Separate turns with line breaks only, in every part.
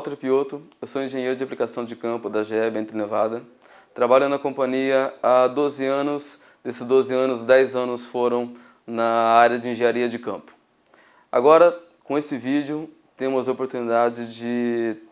Walter Piotto, eu sou engenheiro de aplicação de campo da GE Bentley Nevada. Trabalho na companhia há 12 anos, desses 12 anos, 10 anos foram na área de engenharia de campo. Agora, com esse vídeo, temos a oportunidade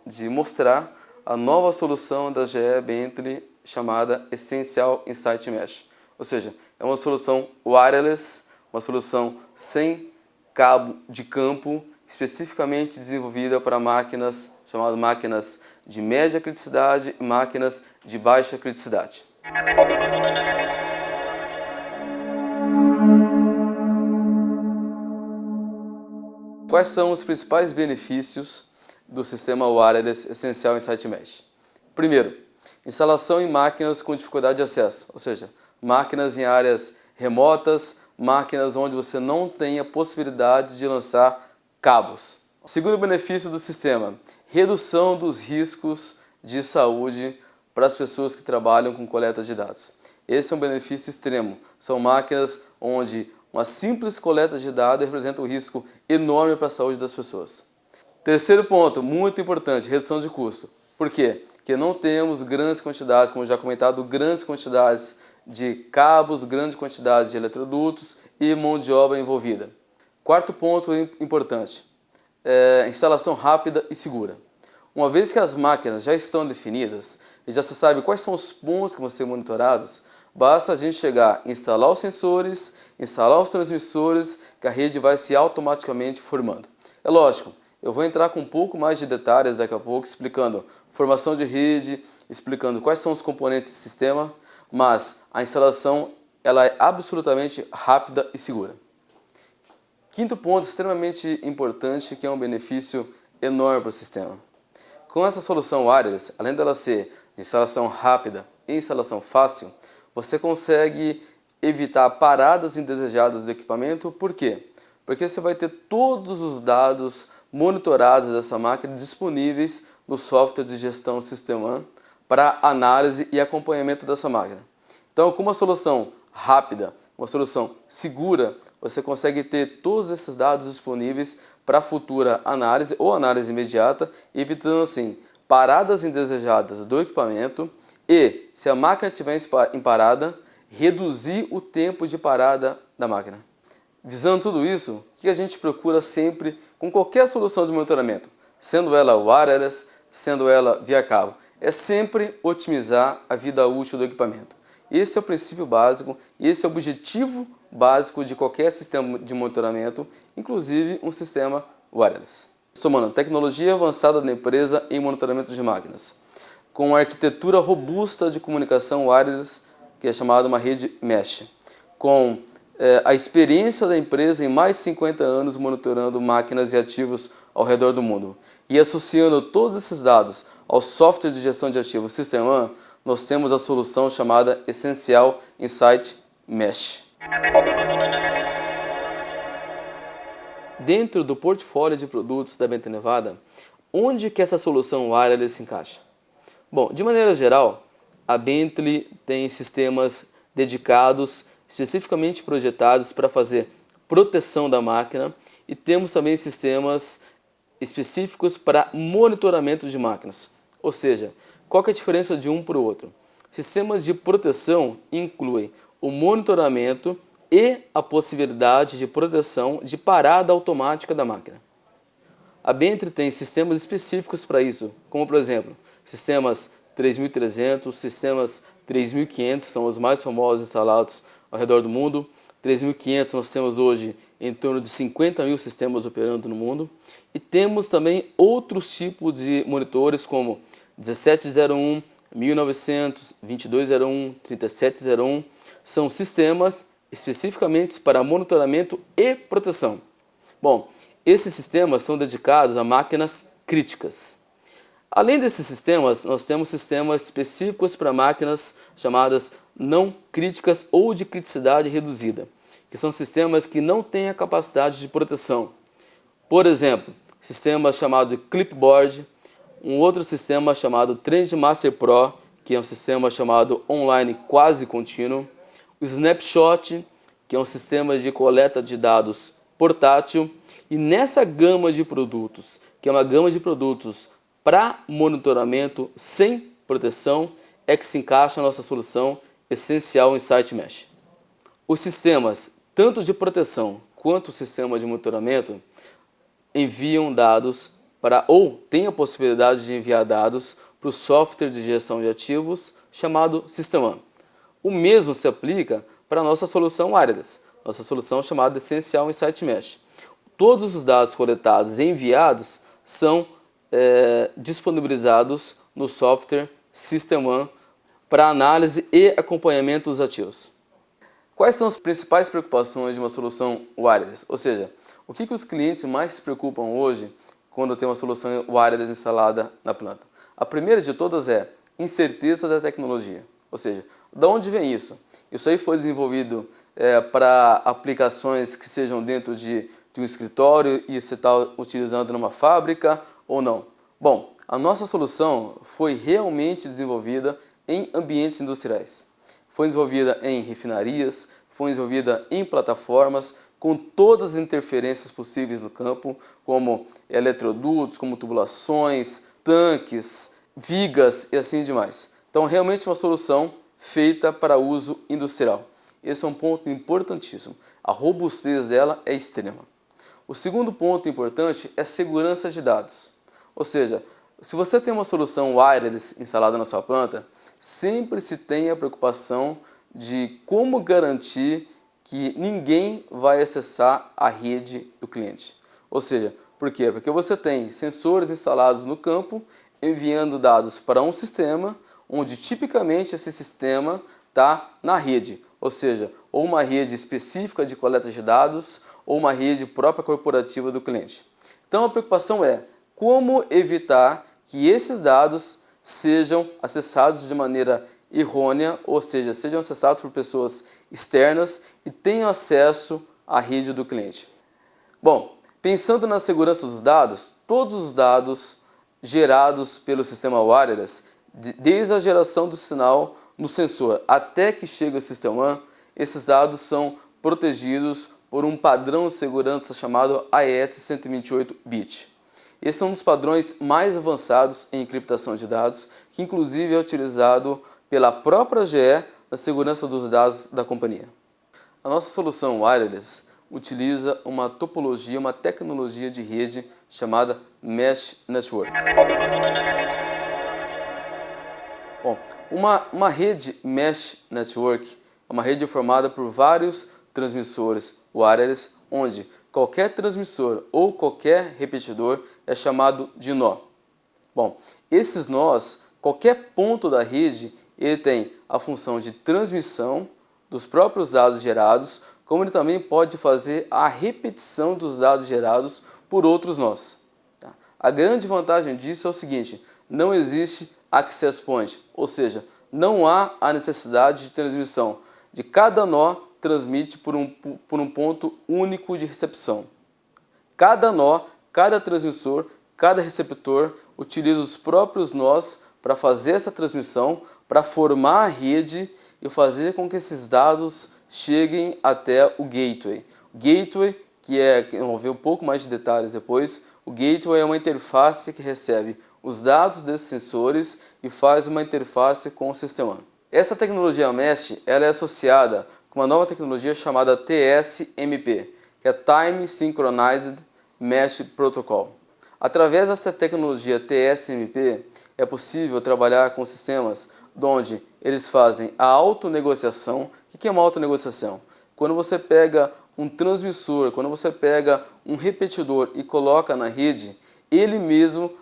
de mostrar a nova solução da GE Bentley chamada Essential Insight Mesh. Ou seja, é uma solução wireless, uma solução sem cabo de campo, especificamente desenvolvida para máquinas chamadas máquinas de média criticidade e máquinas de baixa criticidade. Quais são os principais benefícios do sistema wireless Essential Insight Mesh? Primeiro, instalação em máquinas com dificuldade de acesso, ou seja, máquinas em áreas remotas, máquinas onde você não tem a possibilidade de lançar cabos. Segundo benefício do sistema, redução dos riscos de saúde para as pessoas que trabalham com coleta de dados. Esse é um benefício extremo. São máquinas onde uma simples coleta de dados representa um risco enorme para a saúde das pessoas. Terceiro ponto, muito importante, redução de custo. Por quê? Porque não temos grandes quantidades, como já comentado, grandes quantidades de cabos, grandes quantidades de eletrodutos e mão de obra envolvida. Quarto ponto importante, instalação rápida e segura. Uma vez que as máquinas já estão definidas e já se sabe quais são os pontos que vão ser monitorados, basta a gente chegar, instalar os sensores, instalar os transmissores, que a rede vai se automaticamente formando. É lógico, eu vou entrar com um pouco mais de detalhes daqui a pouco, explicando formação de rede, explicando quais são os componentes do sistema, mas a instalação ela é absolutamente rápida e segura. Quinto ponto extremamente importante, que é um benefício enorme para o sistema. Com essa solução wireless, além dela ser de instalação rápida e instalação fácil, você consegue evitar paradas indesejadas do equipamento. Por quê? Porque você vai ter todos os dados monitorados dessa máquina disponíveis no software de gestão System One para análise e acompanhamento dessa máquina. Então, com uma solução rápida, uma solução segura, você consegue ter todos esses dados disponíveis para futura análise ou análise imediata, evitando assim paradas indesejadas do equipamento e, se a máquina estiver em parada, reduzir o tempo de parada da máquina. Visando tudo isso, o que a gente procura sempre com qualquer solução de monitoramento, sendo ela wireless, sendo ela via cabo, é sempre otimizar a vida útil do equipamento. Esse é o princípio básico, esse é o objetivo básico de qualquer sistema de monitoramento, inclusive um sistema wireless. Somando tecnologia avançada da empresa em monitoramento de máquinas, com uma arquitetura robusta de comunicação wireless, que é chamada uma rede mesh, com a experiência da empresa em mais de 50 anos monitorando máquinas e ativos ao redor do mundo, e associando todos esses dados ao software de gestão de ativos System One, nós temos a solução chamada Essential Insight Mesh. Dentro do portfólio de produtos da Bentley Nevada, onde que essa solução wireless se encaixa? Bom, de maneira geral, a Bentley tem sistemas dedicados, especificamente projetados para fazer proteção da máquina, e temos também sistemas específicos para monitoramento de máquinas. Ou seja, qual que é a diferença de um para o outro? Sistemas de proteção incluem o monitoramento e a possibilidade de proteção de parada automática da máquina. A Bentley tem sistemas específicos para isso, como por exemplo, sistemas 3300, sistemas 3500, são os mais famosos instalados ao redor do mundo. 3500 nós temos hoje em torno de 50 mil sistemas operando no mundo. E temos também outros tipos de monitores como 1701, 1900, 2201, 3701. São sistemas especificamente para monitoramento e proteção. Bom, esses sistemas são dedicados a máquinas críticas. Além desses sistemas, nós temos sistemas específicos para máquinas chamadas não críticas ou de criticidade reduzida, que são sistemas que não têm a capacidade de proteção. Por exemplo, sistema chamado Clipboard, um outro sistema chamado Trendmaster Pro, que é um sistema chamado online quase contínuo, o Snapshot, que é um sistema de coleta de dados portátil, e nessa gama de produtos, que é uma gama de produtos para monitoramento sem proteção é que se encaixa a nossa solução Essencial Insight Mesh. Os sistemas, tanto de proteção quanto o sistema de monitoramento, enviam dados ou têm a possibilidade de enviar dados para o software de gestão de ativos chamado System One. O mesmo se aplica para a nossa solução wireless, nossa solução chamada Essencial Insight Mesh. Todos os dados coletados e enviados são disponibilizados no software System One para análise e acompanhamento dos ativos. Quais são as principais preocupações de uma solução wireless? Ou seja, o que os clientes mais se preocupam hoje quando tem uma solução wireless instalada na planta? A primeira de todas é incerteza da tecnologia. Ou seja, de onde vem isso? Isso aí foi desenvolvido para aplicações que sejam dentro de um escritório e você está utilizando numa fábrica ou não? Bom, a nossa solução foi realmente desenvolvida em ambientes industriais. Foi desenvolvida em refinarias, foi desenvolvida em plataformas, com todas as interferências possíveis no campo, como eletrodutos, como tubulações, tanques, vigas e assim demais. Então, realmente uma solução feita para uso industrial. Esse é um ponto importantíssimo. A robustez dela é extrema. O segundo ponto importante é segurança de dados. Ou seja, se você tem uma solução wireless instalada na sua planta, sempre se tem a preocupação de como garantir que ninguém vai acessar a rede do cliente. Ou seja, por quê? Porque você tem sensores instalados no campo enviando dados para um sistema, onde tipicamente esse sistema está na rede, ou seja, ou uma rede específica de coleta de dados, ou uma rede própria corporativa do cliente. Então a preocupação é como evitar que esses dados sejam acessados de maneira errônea, ou seja, sejam acessados por pessoas externas e tenham acesso à rede do cliente. Bom, pensando na segurança dos dados, todos os dados gerados pelo sistema wireless, desde a geração do sinal no sensor até que chega ao System One, esses dados são protegidos por um padrão de segurança chamado AES 128-bit. Esse é um dos padrões mais avançados em encriptação de dados, que inclusive é utilizado pela própria GE na segurança dos dados da companhia. A nossa solução wireless utiliza uma topologia, uma tecnologia de rede chamada Mesh Network. Bom, uma rede Mesh Network é uma rede formada por vários transmissores wireless, onde qualquer transmissor ou qualquer repetidor é chamado de nó. Bom, esses nós, qualquer ponto da rede, ele tem a função de transmissão dos próprios dados gerados, como ele também pode fazer a repetição dos dados gerados por outros nós. A grande vantagem disso é o seguinte: não existe access point, ou seja, não há a necessidade de transmissão. De cada nó transmite por um ponto único de recepção. Cada nó, cada transmissor, cada receptor utiliza os próprios nós para fazer essa transmissão, para formar a rede e fazer com que esses dados cheguem até o gateway. O gateway, vamos ver um pouco mais de detalhes depois, o gateway é uma interface que recebe os dados desses sensores e faz uma interface com o System One. Essa tecnologia Mesh ela é associada com uma nova tecnologia chamada TSMP, que é Time Synchronized Mesh Protocol. Através dessa tecnologia TSMP, é possível trabalhar com sistemas onde eles fazem a autonegociação. O que é uma autonegociação? Quando você pega um transmissor, quando você pega um repetidor e coloca na rede, ele mesmo,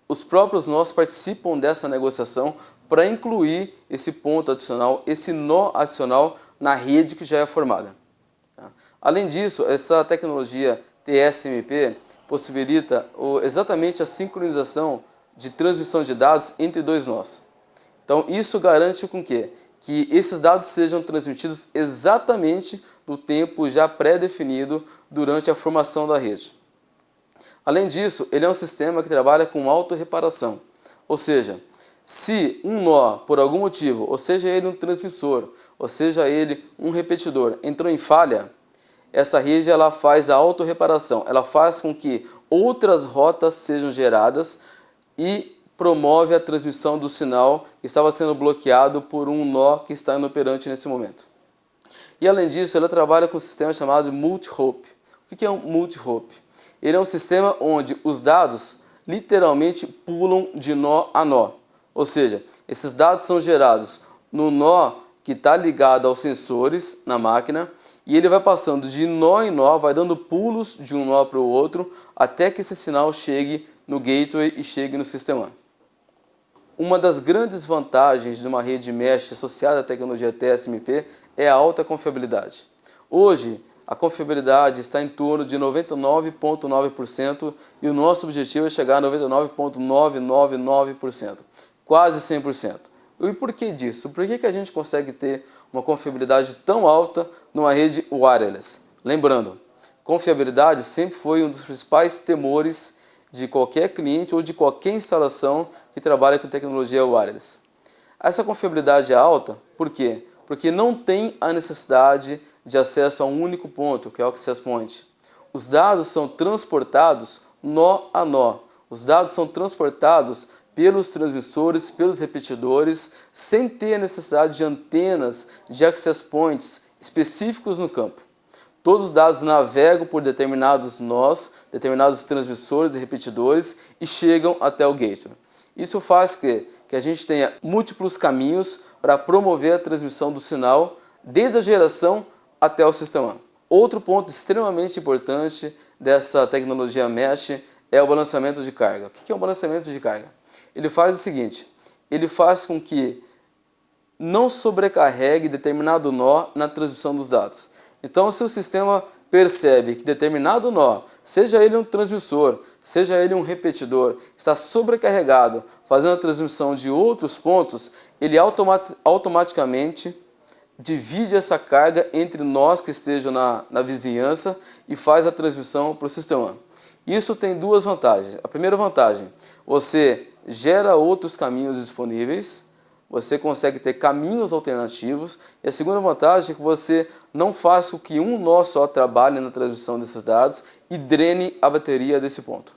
os próprios nós participam dessa negociação para incluir esse ponto adicional, esse nó adicional na rede que já é formada. Além disso, essa tecnologia TSMP possibilita exatamente a sincronização de transmissão de dados entre dois nós. Então isso garante com que esses dados sejam transmitidos exatamente no tempo já pré-definido durante a formação da rede. Além disso, ele é um sistema que trabalha com autorreparação, ou seja, se um nó, por algum motivo, ou seja ele um transmissor, ou seja ele um repetidor, entrou em falha, essa rede ela faz a autorreparação, ela faz com que outras rotas sejam geradas e promove a transmissão do sinal que estava sendo bloqueado por um nó que está inoperante nesse momento. E além disso, ela trabalha com um sistema chamado multi-hop. O que é um multi-hop? Ele é um sistema onde os dados literalmente pulam de nó a nó. Ou seja, esses dados são gerados no nó que está ligado aos sensores na máquina e ele vai passando de nó em nó, vai dando pulos de um nó para o outro até que esse sinal chegue no gateway e chegue no sistema. Uma das grandes vantagens de uma rede mesh associada à tecnologia TSMP é a alta confiabilidade. Hoje, a confiabilidade está em torno de 99,9% e o nosso objetivo é chegar a 99,999%, quase 100%. E por que disso? Por que a gente consegue ter uma confiabilidade tão alta numa rede wireless? Lembrando, confiabilidade sempre foi um dos principais temores de qualquer cliente ou de qualquer instalação que trabalha com tecnologia wireless. Essa confiabilidade é alta, por quê? Porque não tem a necessidade de acesso a um único ponto, que é o Access Point. Os dados são transportados nó a nó. Os dados são transportados pelos transmissores, pelos repetidores, sem ter a necessidade de antenas de Access Points específicos no campo. Todos os dados navegam por determinados nós, determinados transmissores e repetidores e chegam até o gateway. Isso faz que a gente tenha múltiplos caminhos para promover a transmissão do sinal desde a geração até o sistema. Outro ponto extremamente importante dessa tecnologia mesh é o balanceamento de carga. O que é o balanceamento de carga? Ele faz o seguinte, ele faz com que não sobrecarregue determinado nó na transmissão dos dados. Então, se o sistema percebe que determinado nó, seja ele um transmissor, seja ele um repetidor, está sobrecarregado fazendo a transmissão de outros pontos, ele automaticamente divide essa carga entre nós que estejam na vizinhança e faz a transmissão para o sistema. Isso tem duas vantagens. A primeira vantagem, você gera outros caminhos disponíveis, você consegue ter caminhos alternativos. E a segunda vantagem é que você não faz com que um nó só trabalhe na transmissão desses dados e drene a bateria desse ponto.